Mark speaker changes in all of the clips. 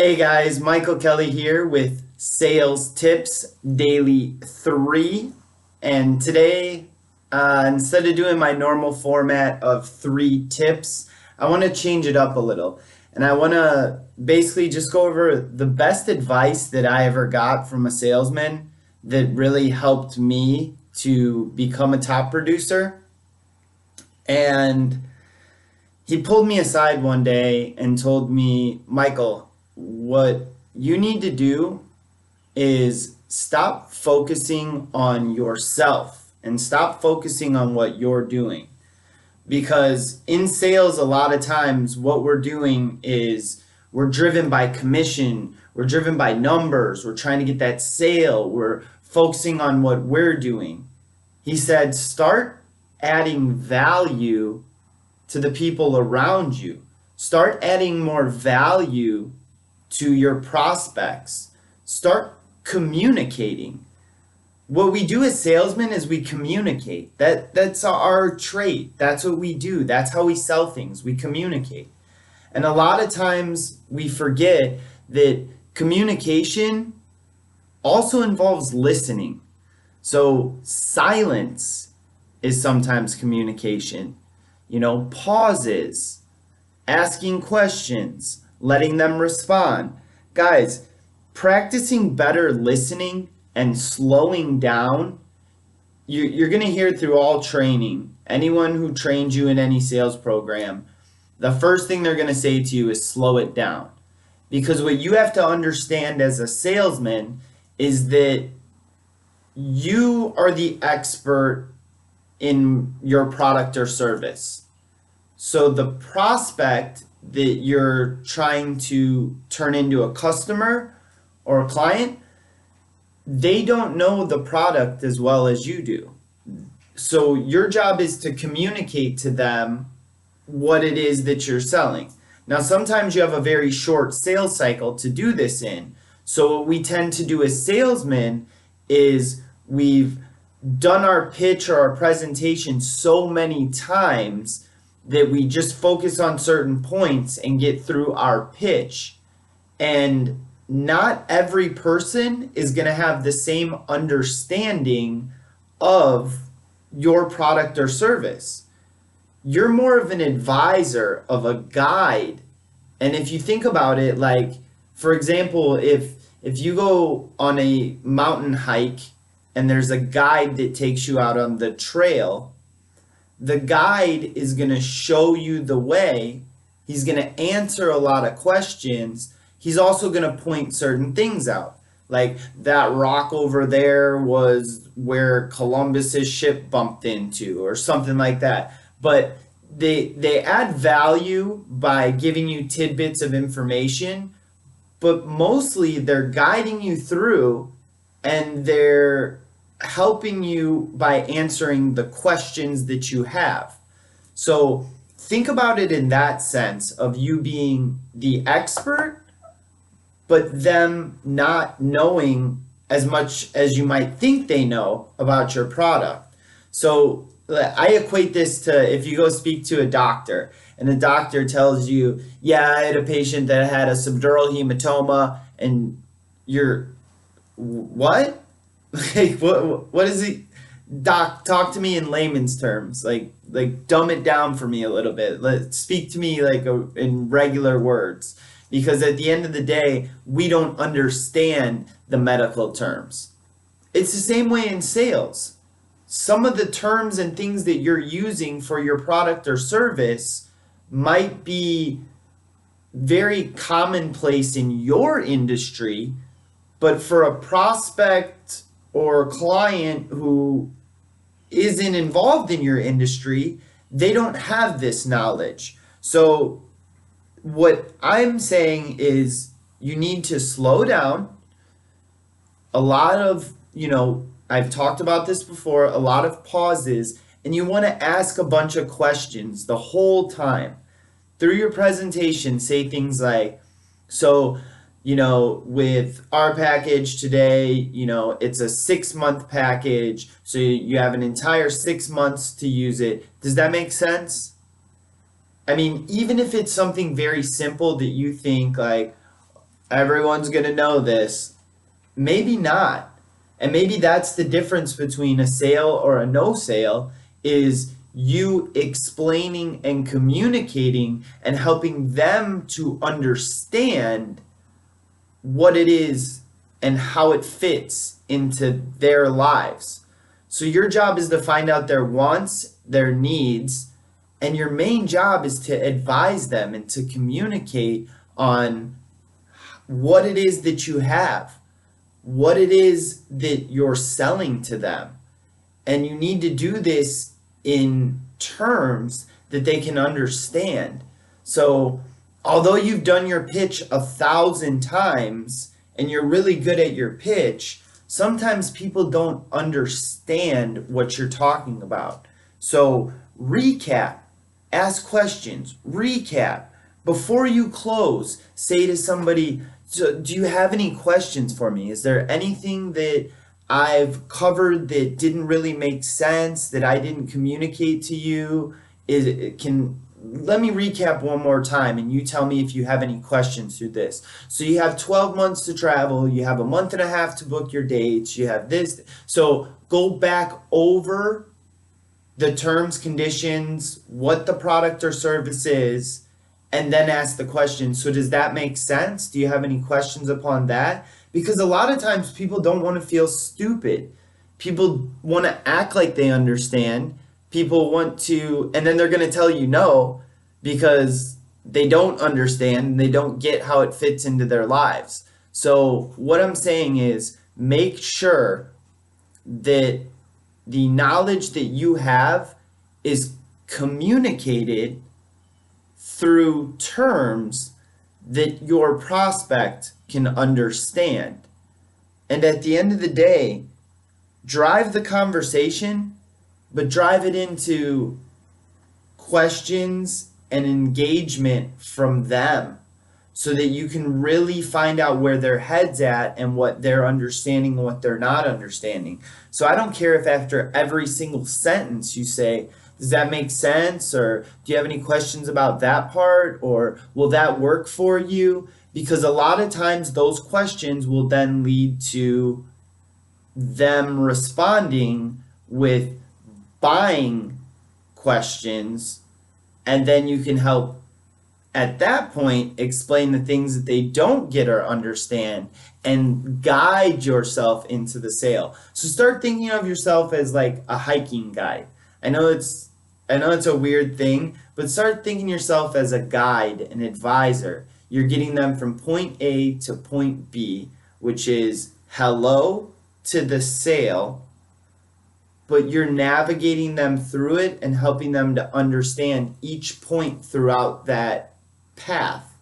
Speaker 1: Hey guys, Michael Kelly here with Sales Tips Daily 3. And today, instead of doing my normal format of 3 tips, I want to change it up a little. And I want to basically just go over the best advice that I ever got from a salesman that really helped me to become a top producer. And he pulled me aside one day and told me, Michael, what you need to do is stop focusing on yourself and stop focusing on what you're doing. Because in sales, a lot of times what we're doing is we're driven by commission, we're driven by numbers, we're trying to get that sale, we're focusing on what we're doing. He said, start adding value to the people around you. Start adding more value to your prospects. Start communicating. What we do as salesmen is we communicate. That's our trait. That's what we do. That's how we sell things. We communicate. And a lot of times we forget that communication also involves listening. So silence is sometimes communication. Pauses, asking questions, letting them respond. Guys, practicing better listening and slowing down, you're going to hear through all training. Anyone who trains you in any sales program, the first thing they're going to say to you is slow it down. Because what you have to understand as a salesman is that you are the expert in your product or service. So the prospect that you're trying to turn into a customer or a client, they don't know the product as well as you do. So your job is to communicate to them what it is that you're selling. Now, sometimes you have a very short sales cycle to do this in. So what we tend to do as salesmen is we've done our pitch or our presentation so many times that we just focus on certain points and get through our pitch. And not every person is going to have the same understanding of your product or service. You're more of an advisor, of a guide. And if you think about it, like, for example, if you go on a mountain hike and there's a guide that takes you out on the trail, the guide is going to show you the way. He's going to answer a lot of questions. He's also going to point certain things out. Like that rock over there was where Columbus's ship bumped into or something like that. But they add value by giving you tidbits of information, but mostly they're guiding you through and they're helping you by answering the questions that you have. So think about it in that sense of you being the expert, but them not knowing as much as you might think they know about your product. So I equate this to if you go speak to a doctor and the doctor tells you, yeah, I had a patient that had a subdural hematoma, and you're, what? Like, what is he? Doc, talk to me in layman's terms. Like dumb it down for me a little bit. Speak to me in regular words. Because at the end of the day, we don't understand the medical terms. It's the same way in sales. Some of the terms and things that you're using for your product or service might be very commonplace in your industry, but for a prospect or client who isn't involved in your industry, they don't have this knowledge. So what I'm saying is you need to slow down. A lot of, I've talked about this before, a lot of pauses, and you want to ask a bunch of questions the whole time. Through your presentation, say things like, so, with our package today, it's a 6-month package, so you have an entire 6 months to use it. Does that make sense? I mean, even if it's something very simple that you think like, Everyone's going to know this. Maybe not. And maybe that's the difference between a sale or a no sale is you explaining and communicating and helping them to understand what it is and how it fits into their lives. So your job is to find out their wants, their needs, and your main job is to advise them and to communicate on what it is that you have, what it is that you're selling to them. And you need to do this in terms that they can understand. So, although you've done your pitch 1,000 times and you're really good at your pitch, sometimes people don't understand what you're talking about. So, recap, ask questions, recap. Before you close, say to somebody, so do you have any questions for me? Is there anything that I've covered that didn't really make sense, that I didn't communicate to you? Let me recap one more time and you tell me if you have any questions through this. So you have 12 months to travel, you have a month and a half to book your dates, you have this. So go back over the terms, conditions, what the product or service is, and then ask the question. So does that make sense? Do you have any questions upon that? Because a lot of times people don't want to feel stupid. People want to act like they understand. People want to, and then they're going to tell you no because they don't understand and they don't get how it fits into their lives. So what I'm saying is make sure that the knowledge that you have is communicated through terms that your prospect can understand. And at the end of the day, drive the conversation, but drive it into questions and engagement from them so that you can really find out where their head's at and what they're understanding and what they're not understanding. So I don't care if after every single sentence you say, does that make sense? Or do you have any questions about that part? Or will that work for you? Because a lot of times those questions will then lead to them responding with buying questions. And then you can help at that point explain the things that they don't get or understand and guide yourself into the sale. So start thinking of yourself as like a hiking guide. I know it's a weird thing, but start thinking yourself as a guide, an advisor. You're getting them from point A to point B, which is hello to the sale, but you're navigating them through it and helping them to understand each point throughout that path.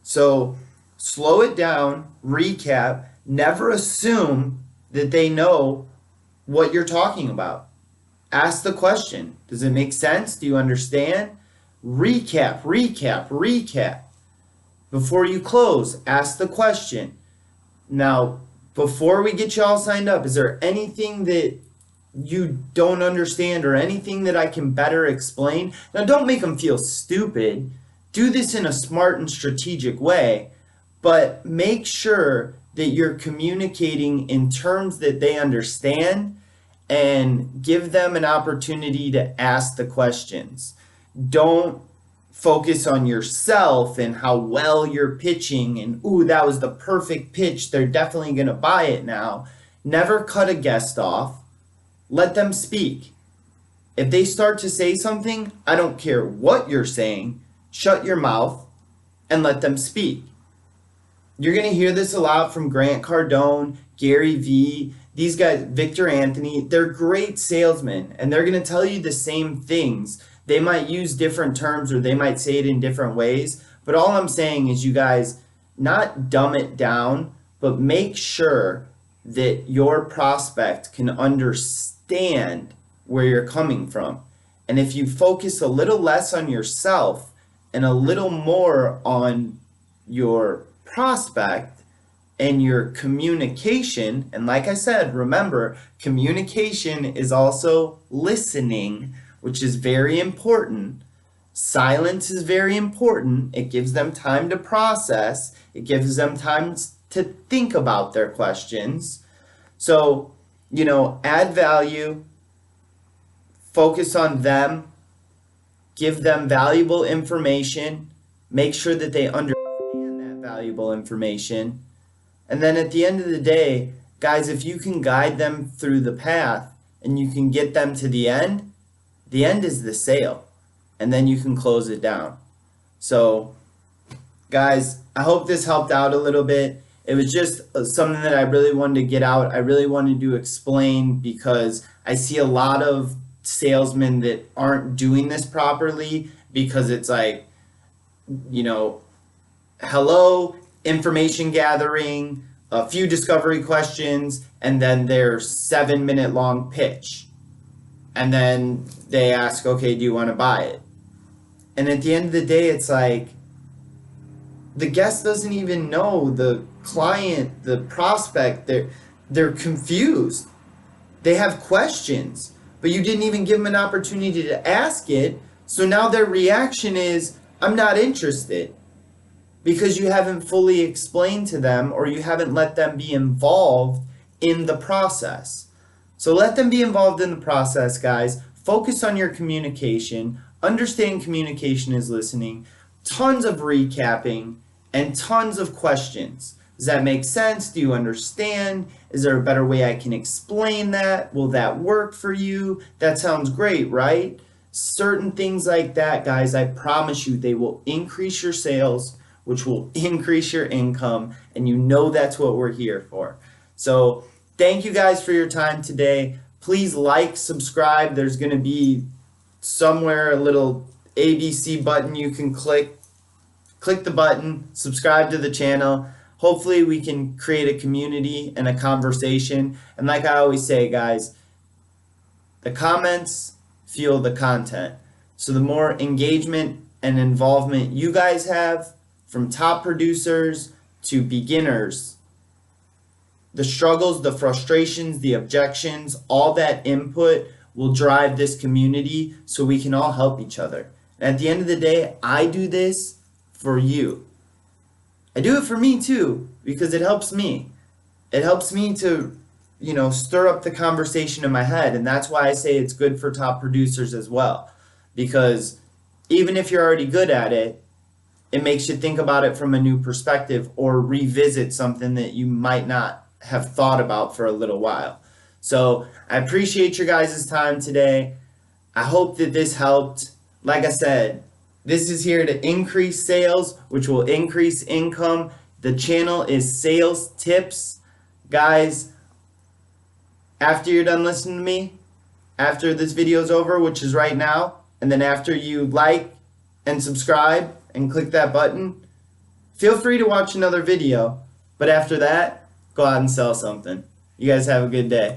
Speaker 1: So slow it down, recap, never assume that they know what you're talking about. Ask the question. Does it make sense? Do you understand? Recap, recap, recap. Before you close, ask the question. Now, before we get you all signed up, is there anything that you don't understand or anything that I can better explain? Now, don't make them feel stupid. Do this in a smart and strategic way, but make sure that you're communicating in terms that they understand and give them an opportunity to ask the questions. Don't focus on yourself and how well you're pitching and, ooh, that was the perfect pitch, they're definitely going to buy it now. Never cut a guest off. Let them speak. If they start to say something, I don't care what you're saying, shut your mouth and let them speak. You're going to hear this a lot from Grant Cardone, Gary Vee, these guys, Victor Anthony. They're great salesmen and they're going to tell you the same things. They might use different terms or they might say it in different ways. But all I'm saying is you guys not dumb it down, but make sure that your prospect can understand where you're coming from. And if you focus a little less on yourself and a little more on your prospect and your communication, and like I said, remember, communication is also listening, which is very important. Silence is very important. It gives them time to process. It gives them time to think about their questions. So, add value, focus on them, give them valuable information, make sure that they understand that valuable information. And then at the end of the day, guys, if you can guide them through the path and you can get them to the end is the sale. And then you can close it down. So, guys, I hope this helped out a little bit. It was just something that I really wanted to get out. I really wanted to explain because I see a lot of salesmen that aren't doing this properly because it's like, hello, information gathering, a few discovery questions, and then their 7-minute long pitch. And then they ask, okay, do you want to buy it? And at the end of the day, it's like, the guest doesn't even know the client, the prospect. They're confused. They have questions, but you didn't even give them an opportunity to ask it. So now their reaction is, I'm not interested, because you haven't fully explained to them or you haven't let them be involved in the process. So let them be involved in the process, guys. Focus on your communication. Understand communication is listening. Tons of recapping and tons of questions. Does that make sense? Do you understand? Is there a better way I can explain that? Will that work for you? That sounds great, right? Certain things like that, guys, I promise you, they will increase your sales, which will increase your income, and that's what we're here for. So thank you guys for your time today. Please like, subscribe. There's going to be somewhere a little ABC button you can click. Click the button, subscribe to the channel. Hopefully we can create a community and a conversation. And like I always say, guys, the comments fuel the content. So the more engagement and involvement you guys have, from top producers to beginners, the struggles, the frustrations, the objections, all that input will drive this community so we can all help each other. And at the end of the day, I do this for you. I do it for me too, because it helps me. It helps me to, stir up the conversation in my head. And that's why I say it's good for top producers as well. Because even if you're already good at it, it makes you think about it from a new perspective or revisit something that you might not have thought about for a little while. So I appreciate your guys' time today. I hope that this helped. Like I said, this is here to increase sales, which will increase income. The channel is sales tips. Guys, after you're done listening to me, after this video is over, which is right now, and then after you like and subscribe and click that button, feel free to watch another video. But after that, go out and sell something. You guys have a good day.